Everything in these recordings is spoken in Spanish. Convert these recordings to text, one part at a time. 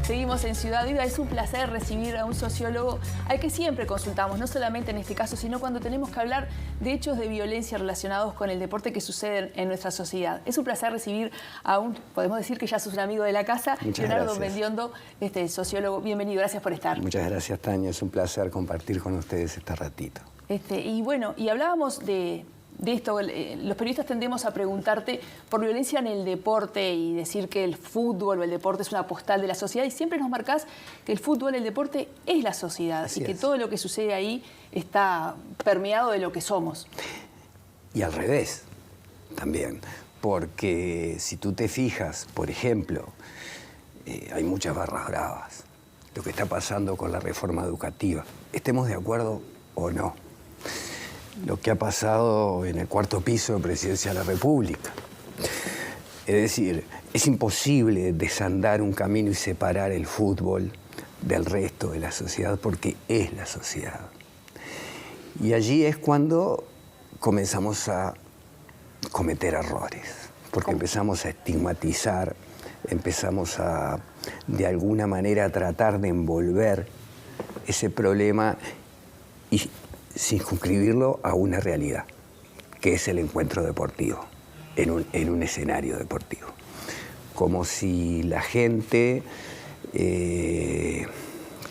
Seguimos en Ciudad Viva. Es un placer recibir a un sociólogo al que siempre consultamos, no solamente en este caso, sino cuando tenemos que hablar de hechos de violencia relacionados con el deporte que suceden en nuestra sociedad. Es un placer recibir a un, podemos decir que ya sos un amigo de la casa, Leonardo Mendiondo, sociólogo. Bienvenido, gracias por estar. Muchas gracias, Tania. Es un placer compartir con ustedes este ratito. Y bueno, y hablábamos de esto, los periodistas tendemos a preguntarte por violencia en el deporte y decir que el fútbol o el deporte es una postal de la sociedad, y siempre nos marcás que el fútbol, el deporte es la sociedad. Así y que todo lo que sucede ahí está permeado de lo que somos. Y al revés también, porque si tú te fijas, por ejemplo, hay muchas barras bravas, lo que está pasando con la reforma educativa, estemos de acuerdo o no. Lo que ha pasado en el cuarto piso de Presidencia de la República. Es decir, es imposible desandar un camino y separar el fútbol del resto de la sociedad porque es la sociedad. Y allí es cuando comenzamos a cometer errores, porque empezamos a estigmatizar, empezamos a, de alguna manera, a tratar de envolver ese problema y circunscribirlo a una realidad, que es el encuentro deportivo, en un escenario deportivo. Como si la gente,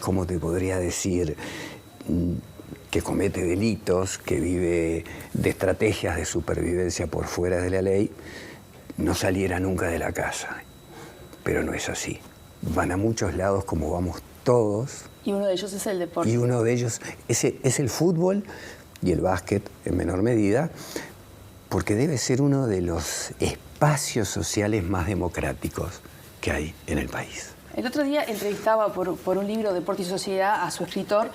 ¿cómo te podría decir?, que comete delitos, que vive de estrategias de supervivencia por fuera de la ley, no saliera nunca de la casa. Pero no es así. Van a muchos lados como vamos todos. Y uno de ellos es el deporte. Y uno de ellos es el fútbol y el básquet en menor medida, porque debe ser uno de los espacios sociales más democráticos que hay en el país. El otro día entrevistaba por un libro, Deporte y Sociedad, a su escritor,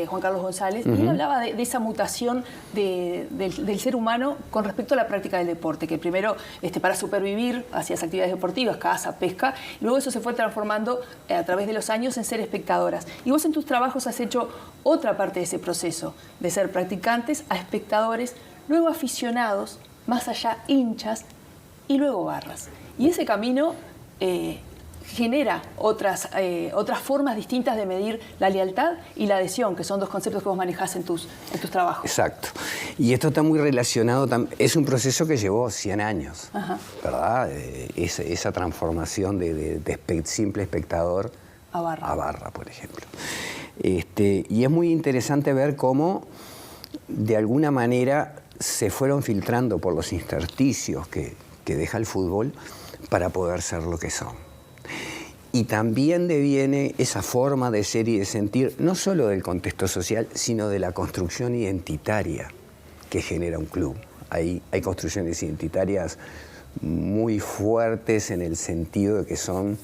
Juan Carlos González, y él hablaba de esa mutación del ser humano con respecto a la práctica del deporte, que primero para supervivir hacías actividades deportivas, caza, pesca, y luego eso se fue transformando a través de los años en ser espectadoras. Y vos en tus trabajos has hecho otra parte de ese proceso, de ser practicantes a espectadores, luego aficionados, más allá hinchas y luego barras. Y ese camino genera otras formas distintas de medir la lealtad y la adhesión, que son dos conceptos que vos manejás en tus trabajos. Exacto. Y esto está muy relacionado, es un proceso que llevó 100 años, ¿verdad? Esa transformación de simple espectador a barra, por ejemplo. Y es muy interesante ver cómo, de alguna manera, se fueron filtrando por los intersticios que deja el fútbol para poder ser lo que son. Y también deviene esa forma de ser y de sentir, no solo del contexto social, sino de la construcción identitaria que genera un club. Hay construcciones identitarias muy fuertes en el sentido de que son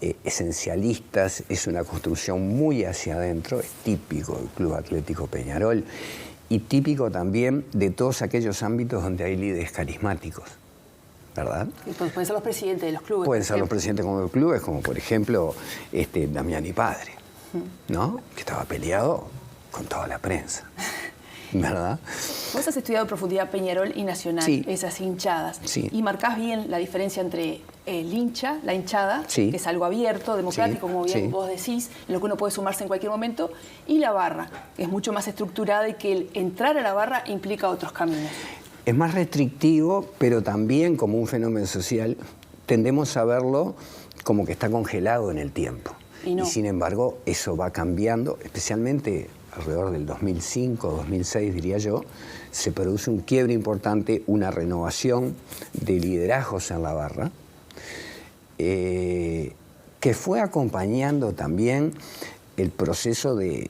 esencialistas, es una construcción muy hacia adentro, es típico del Club Atlético Peñarol y típico también de todos aquellos ámbitos donde hay líderes carismáticos, ¿verdad? Pueden ser los presidentes de los clubes. Pueden ser los presidentes de los clubes, como por ejemplo Damiani Padre, ¿no? Que estaba peleado con toda la prensa, ¿verdad? Vos has estudiado en profundidad Peñarol y Nacional, sí, esas hinchadas, sí, y marcás bien la diferencia entre el hincha, la hinchada, sí, que es algo abierto, democrático, sí, como bien vos decís, en lo que uno puede sumarse en cualquier momento, y la barra, que es mucho más estructurada y que el entrar a la barra implica otros caminos. Es más restrictivo, pero también como un fenómeno social tendemos a verlo como que está congelado en el tiempo. Y sin embargo, eso va cambiando, especialmente alrededor del 2005, 2006, diría yo, se produce un quiebre importante, una renovación de liderazgos en la barra, que fue acompañando también el proceso de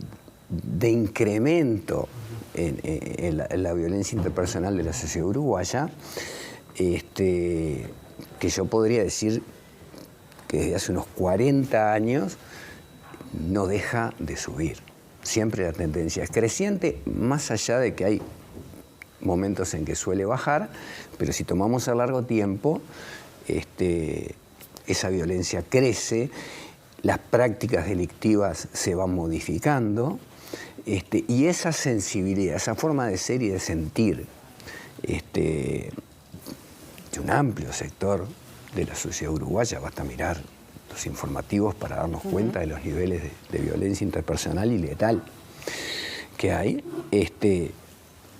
incremento en la violencia interpersonal de la sociedad uruguaya, que yo podría decir que desde hace unos 40 años no deja de subir. Siempre la tendencia es creciente, más allá de que hay momentos en que suele bajar, pero si tomamos a largo tiempo, esa violencia crece, las prácticas delictivas se van modificando, y esa sensibilidad, esa forma de ser y de sentir de un amplio sector de la sociedad uruguaya, basta mirar los informativos para darnos cuenta de los niveles de violencia interpersonal y letal que hay,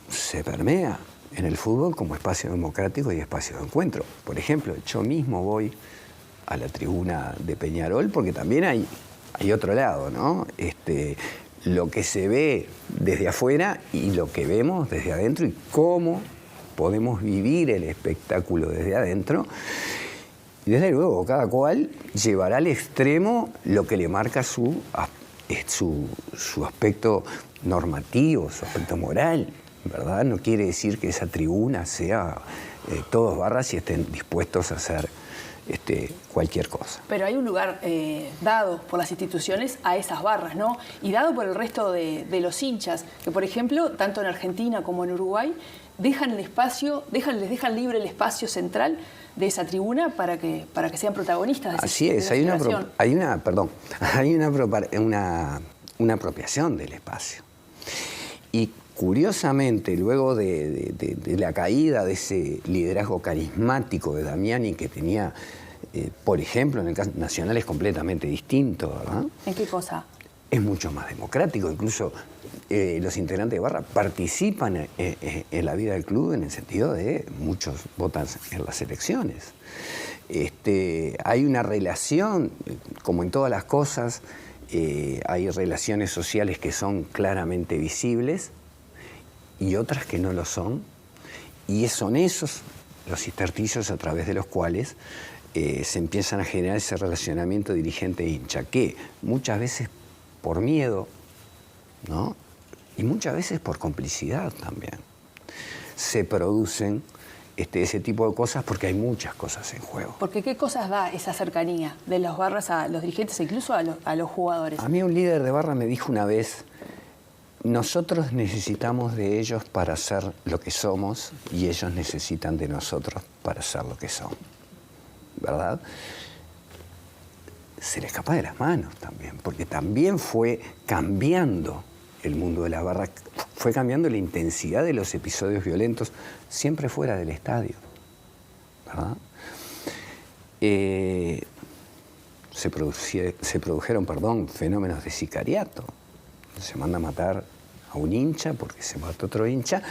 se permea en el fútbol como espacio democrático y espacio de encuentro. Por ejemplo, yo mismo voy a la tribuna de Peñarol porque también hay otro lado, ¿no? Lo que se ve desde afuera y lo que vemos desde adentro y cómo podemos vivir el espectáculo desde adentro. Y desde luego, cada cual llevará al extremo lo que le marca su aspecto normativo, su aspecto moral, ¿verdad? No quiere decir que esa tribuna sea todos barras y estén dispuestos a hacer cualquier cosa. Pero hay un lugar dado por las instituciones a esas barras, ¿no? Y dado por el resto de los hinchas, que por ejemplo, tanto en Argentina como en Uruguay, les dejan libre el espacio central de esa tribuna para que sean protagonistas de Así es, hay una apropiación del espacio. Y curiosamente, luego de la caída de ese liderazgo carismático de Damiani que tenía, por ejemplo, en el caso Nacional es completamente distinto, ¿verdad? ¿En qué cosa? Es mucho más democrático, incluso los integrantes de barra participan en la vida del club en el sentido de muchos votan en las elecciones. Hay una relación, como en todas las cosas, hay relaciones sociales que son claramente visibles y otras que no lo son, y son esos los intersticios a través de los cuales se empiezan a generar ese relacionamiento dirigente-hincha, que muchas veces por miedo, ¿no? Y muchas veces por complicidad también, se producen ese tipo de cosas porque hay muchas cosas en juego. Porque ¿qué cosas da esa cercanía de las barras a los dirigentes e incluso a los jugadores? A mí un líder de barra me dijo una vez: nosotros necesitamos de ellos para ser lo que somos y ellos necesitan de nosotros para ser lo que son. ¿Verdad? Se le escapa de las manos también, porque también fue cambiando el mundo de la barra, fue cambiando la intensidad de los episodios violentos, siempre fuera del estadio, ¿verdad? Se produjeron fenómenos de sicariato. Se manda a matar a un hincha porque se mata a otro hincha,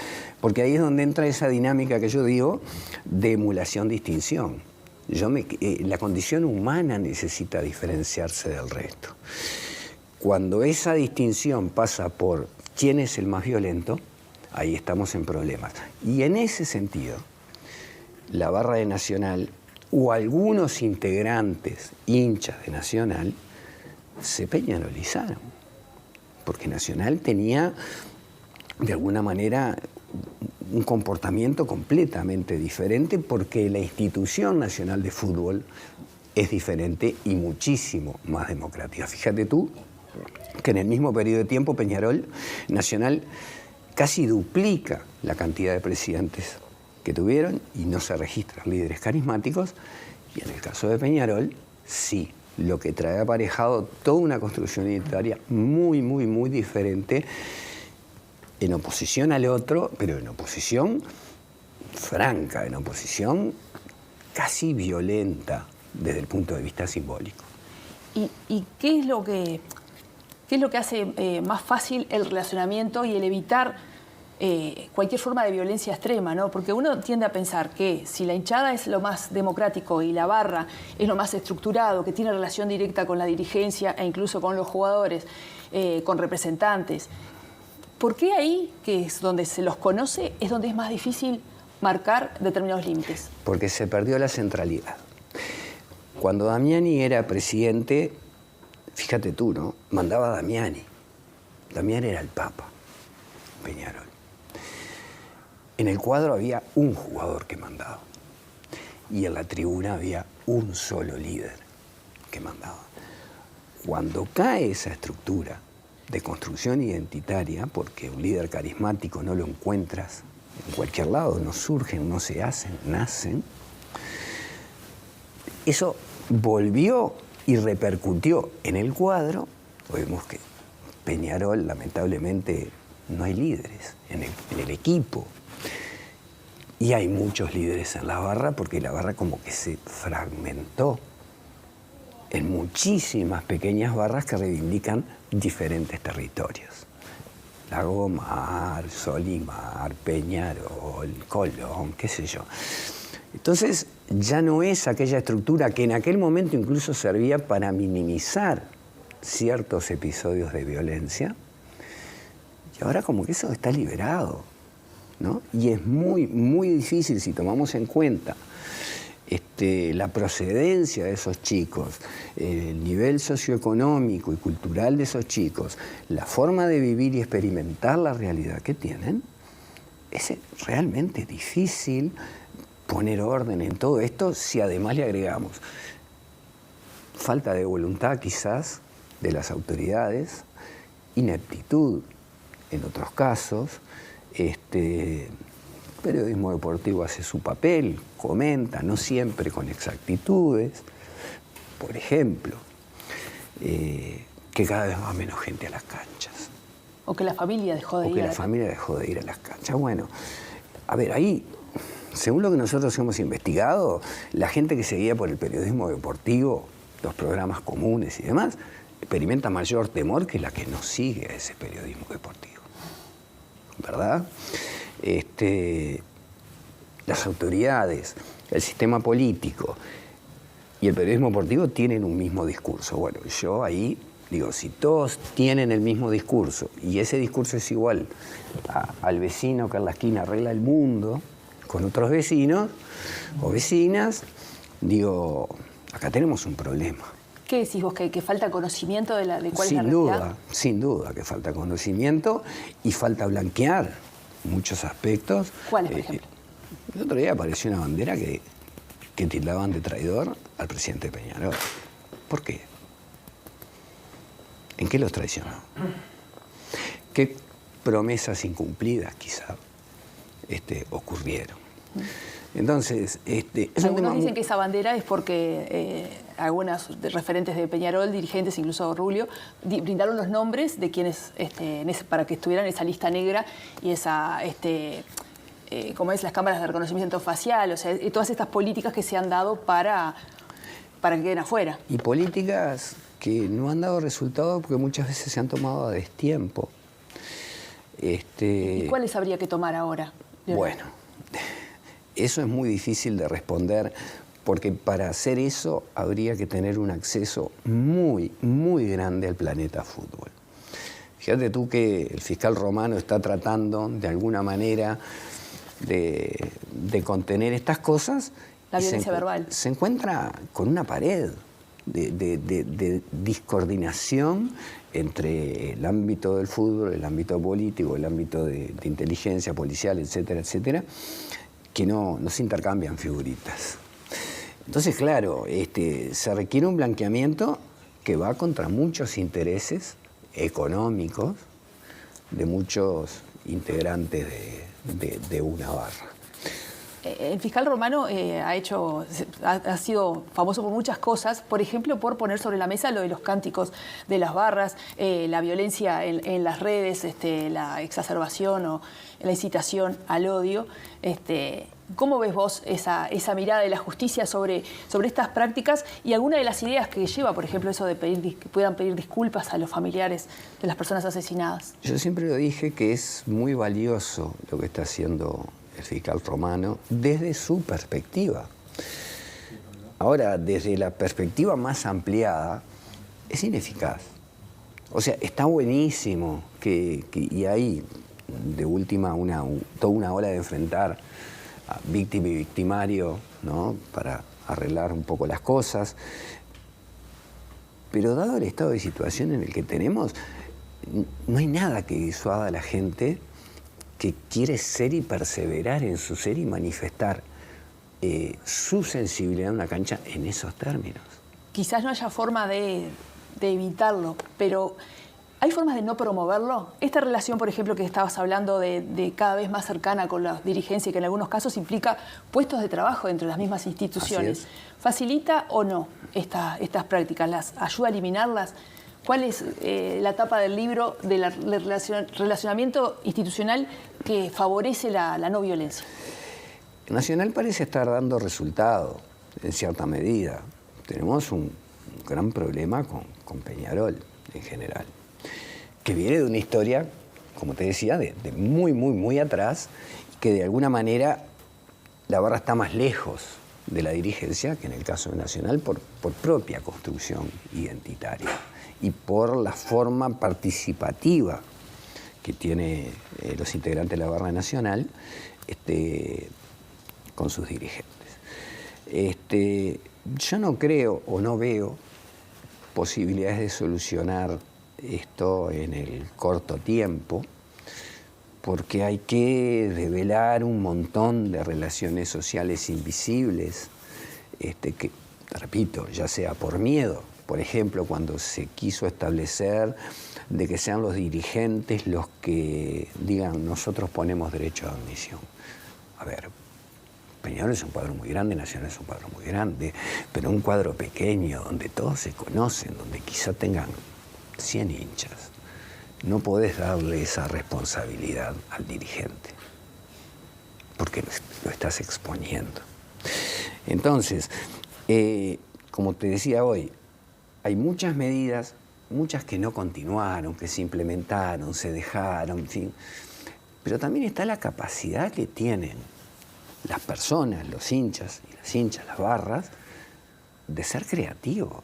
porque ahí es donde entra esa dinámica que yo digo de emulación-distinción. La condición humana necesita diferenciarse del resto. Cuando esa distinción pasa por quién es el más violento, ahí estamos en problemas. Y en ese sentido, la barra de Nacional o algunos integrantes, hinchas de Nacional, se peñarolizaron. Porque Nacional tenía, de alguna manera, un comportamiento completamente diferente porque la institución nacional de fútbol es diferente y muchísimo más democrática. Fíjate tú que en el mismo periodo de tiempo Peñarol Nacional casi duplica la cantidad de presidentes que tuvieron y no se registran líderes carismáticos, y en el caso de Peñarol sí, lo que trae aparejado toda una construcción identitaria muy, muy, muy diferente, en oposición al otro, pero en oposición franca, en oposición casi violenta desde el punto de vista simbólico. ¿Y qué es lo que hace más fácil el relacionamiento y el evitar cualquier forma de violencia extrema, ¿no? Porque uno tiende a pensar que si la hinchada es lo más democrático y la barra es lo más estructurado, que tiene relación directa con la dirigencia e incluso con los jugadores, con representantes, ¿por qué ahí, que es donde se los conoce, es donde es más difícil marcar determinados límites? Porque se perdió la centralidad. Cuando Damiani era presidente, fíjate tú, ¿no? Mandaba a Damiani. Damiani era el Papa, Peñarol. En el cuadro había un jugador que mandaba. Y en la tribuna había un solo líder que mandaba. Cuando cae esa estructura de construcción identitaria, porque un líder carismático no lo encuentras en cualquier lado, no surgen, no se hacen, nacen, eso volvió y repercutió en el cuadro. Vemos que Peñarol, lamentablemente, no hay líderes en el equipo. Y hay muchos líderes en la barra porque la barra como que se fragmentó en muchísimas pequeñas barras que reivindican diferentes territorios. Lagomar, Solimar, Peñarol, Colón, qué sé yo. Entonces ya no es aquella estructura que en aquel momento incluso servía para minimizar ciertos episodios de violencia, y ahora como que eso está liberado, ¿no? Y es muy, muy difícil, si tomamos en cuenta la procedencia de esos chicos, el nivel socioeconómico y cultural de esos chicos, la forma de vivir y experimentar la realidad que tienen, es realmente difícil poner orden en todo esto si además le agregamos falta de voluntad quizás de las autoridades, ineptitud en otros casos. El periodismo deportivo hace su papel, comenta, no siempre con exactitudes. Por ejemplo, que cada vez va menos gente a las canchas. O que la familia dejó de ir. O que la familia dejó de ir a las canchas. Bueno, a ver, ahí, según lo que nosotros hemos investigado, la gente que seguía por el periodismo deportivo, los programas comunes y demás, experimenta mayor temor que la que no sigue a ese periodismo deportivo. ¿Verdad? Las autoridades, el sistema político y el periodismo deportivo tienen un mismo discurso. Bueno, yo ahí digo, si todos tienen el mismo discurso y ese discurso es igual al vecino que en la esquina arregla el mundo con otros vecinos o vecinas, digo, acá tenemos un problema. ¿Qué decís vos? ¿Que falta conocimiento de cuál es la realidad? Sin duda que falta conocimiento y falta blanquear muchos aspectos. ¿Cuáles, por ejemplo? El otro día apareció una bandera que tildaban de traidor al presidente Peñarol. ¿Por qué? ¿En qué los traicionó? ¿Qué promesas incumplidas quizá ocurrieron? Entonces, algunos dicen que esa bandera es porque algunas referentes de Peñarol, dirigentes, incluso Rubio, brindaron los nombres de quienes para que estuvieran en esa lista negra y esa, como es, las cámaras de reconocimiento facial, o sea, todas estas políticas que se han dado para que queden afuera. Y políticas que no han dado resultado porque muchas veces se han tomado a destiempo. ¿Y cuáles habría que tomar ahora? Bueno, eso es muy difícil de responder porque para hacer eso habría que tener un acceso muy, muy grande al planeta fútbol. Fíjate tú que el fiscal Romano está tratando de alguna manera de contener estas cosas. La violencia verbal. Se encuentra con una pared de discoordinación entre el ámbito del fútbol, el ámbito político, el ámbito de inteligencia policial, etcétera, etcétera, que no se intercambian figuritas. Entonces, claro, se requiere un blanqueamiento que va contra muchos intereses económicos de muchos integrantes de una barra. El fiscal Romano ha sido famoso por muchas cosas, por ejemplo, por poner sobre la mesa lo de los cánticos de las barras, la violencia en las redes, la exacerbación o la incitación al odio. ¿Cómo ves vos esa mirada de la justicia sobre estas prácticas y alguna de las ideas que lleva, por ejemplo, eso de que puedan pedir disculpas a los familiares de las personas asesinadas? Yo siempre lo dije que es muy valioso lo que está haciendo el fiscal Romano desde su perspectiva. Ahora, desde la perspectiva más ampliada, es ineficaz. O sea, está buenísimo y ahí, de última, toda una ola de enfrentar a víctima y victimario, ¿no?, para arreglar un poco las cosas. Pero dado el estado de situación en el que tenemos, no hay nada que disuada a la gente que quiere ser y perseverar en su ser y manifestar su sensibilidad en una cancha en esos términos. Quizás no haya forma de evitarlo, pero ¿hay formas de no promoverlo? Esta relación, por ejemplo, que estabas hablando de cada vez más cercana con la dirigencia y que en algunos casos implica puestos de trabajo entre las mismas instituciones, ¿facilita o no estas prácticas? ¿Las ayuda a eliminarlas? ¿Cuál es la etapa del libro del relacionamiento institucional que favorece la no violencia? Nacional parece estar dando resultado, en cierta medida. Tenemos un gran problema con Peñarol en general, que viene de una historia, como te decía, de muy, muy, muy atrás, que de alguna manera la barra está más lejos de la dirigencia que en el caso de Nacional por propia construcción identitaria y por la forma participativa que tiene los integrantes de la barra nacional con sus dirigentes. Yo no creo o no veo posibilidades de solucionar esto en el corto tiempo, porque hay que develar un montón de relaciones sociales invisibles, que, repito, ya sea por miedo, por ejemplo, cuando se quiso establecer de que sean los dirigentes los que digan nosotros ponemos derecho a admisión. A ver, Peñarol es un cuadro muy grande, Nacional es un cuadro muy grande, pero un cuadro pequeño donde todos se conocen, donde quizá tengan 100 hinchas. No podés darle esa responsabilidad al dirigente, porque lo estás exponiendo. Entonces, como te decía hoy, hay muchas medidas, muchas que no continuaron, que se implementaron, se dejaron, en fin. Pero también está la capacidad que tienen las personas, los hinchas y las hinchas, las barras, de ser creativos,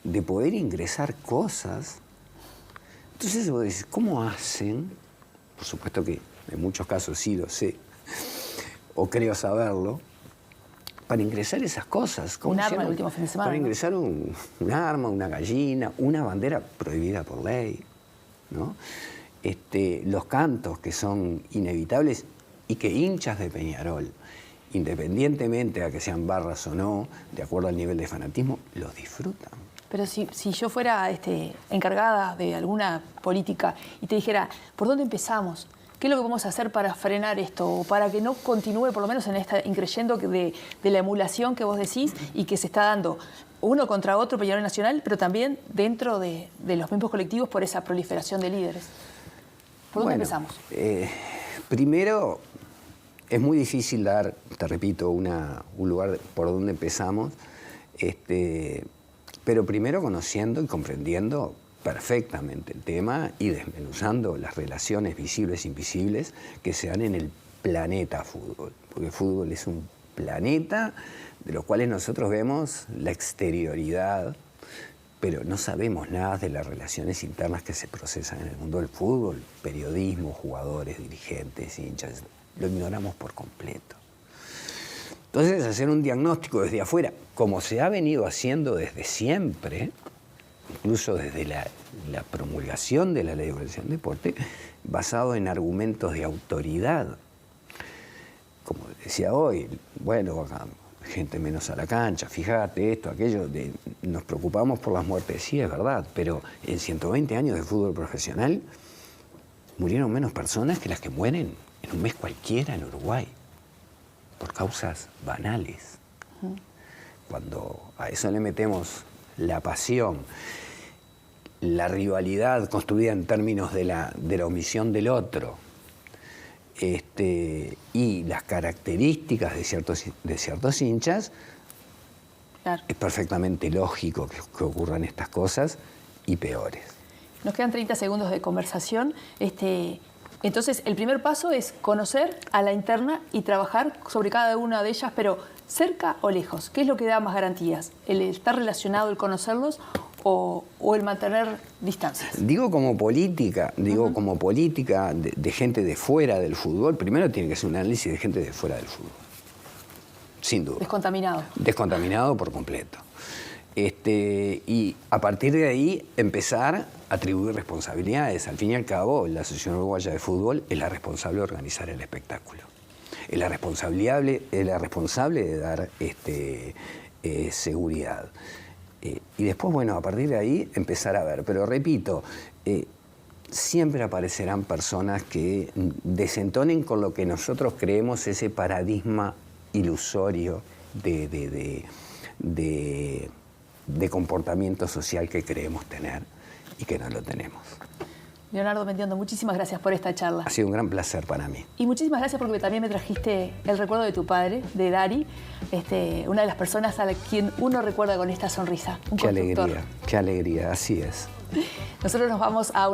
de poder ingresar cosas. Entonces vos decís, ¿cómo hacen? Por supuesto que en muchos casos sí lo sé, o creo saberlo, para ingresar esas cosas. Un arma el último fin de semana. Para ingresar un arma, una gallina, una bandera prohibida por ley, ¿no? Los cantos que son inevitables y que hinchas de Peñarol, independientemente a que sean barras o no, de acuerdo al nivel de fanatismo, los disfrutan. Pero si yo fuera encargada de alguna política y te dijera, ¿por dónde empezamos? ¿Qué es lo que podemos hacer para frenar esto? O para que no continúe, por lo menos en esta increyendo de la emulación que vos decís y que se está dando uno contra otro, Peñarol Nacional, pero también dentro de los mismos colectivos por esa proliferación de líderes. ¿Por dónde empezamos? Primero, es muy difícil dar, te repito, un lugar por donde empezamos, pero primero conociendo y comprendiendo perfectamente el tema y desmenuzando las relaciones visibles e invisibles que se dan en el planeta fútbol, porque el fútbol es un planeta de los cuales nosotros vemos la exterioridad, pero no sabemos nada de las relaciones internas que se procesan en el mundo del fútbol, periodismo, jugadores, dirigentes, hinchas, lo ignoramos por completo. Entonces, hacer un diagnóstico desde afuera, como se ha venido haciendo desde siempre, incluso desde la promulgación de la Ley de Organización del Deporte, basado en argumentos de autoridad. Como decía hoy, bueno, gente menos a la cancha, fíjate esto, aquello, nos preocupamos por las muertes, sí es verdad, pero en 120 años de fútbol profesional murieron menos personas que las que mueren en un mes cualquiera en Uruguay, por causas banales. Cuando a eso le metemos la pasión, la rivalidad construida en términos de la omisión del otro, y las características de ciertos hinchas, claro, es perfectamente lógico que ocurran estas cosas y peores. Nos quedan 30 segundos de conversación. Entonces, el primer paso es conocer a la interna y trabajar sobre cada una de ellas, pero cerca o lejos. ¿Qué es lo que da más garantías? ¿El estar relacionado, el conocerlos o el mantener distancias? Digo como política, de gente de fuera del fútbol. Primero tiene que ser un análisis de gente de fuera del fútbol, sin duda. Descontaminado. Descontaminado por completo. Y a partir de ahí empezar a atribuir responsabilidades. Al fin y al cabo, la Asociación Uruguaya de Fútbol es la responsable de organizar el espectáculo. Es la responsable de dar seguridad. Y después, bueno, a partir de ahí empezar a ver. Pero repito, siempre aparecerán personas que desentonen con lo que nosotros creemos ese paradigma ilusorio de comportamiento social que creemos tener y que no lo tenemos. Leonardo Mendiondo, muchísimas gracias por esta charla. Ha sido un gran placer para mí. Y muchísimas gracias porque también me trajiste el recuerdo de tu padre, de Dari, una de las personas a quien uno recuerda con esta sonrisa. Un Qué constructor. alegría, así es. Nosotros nos vamos a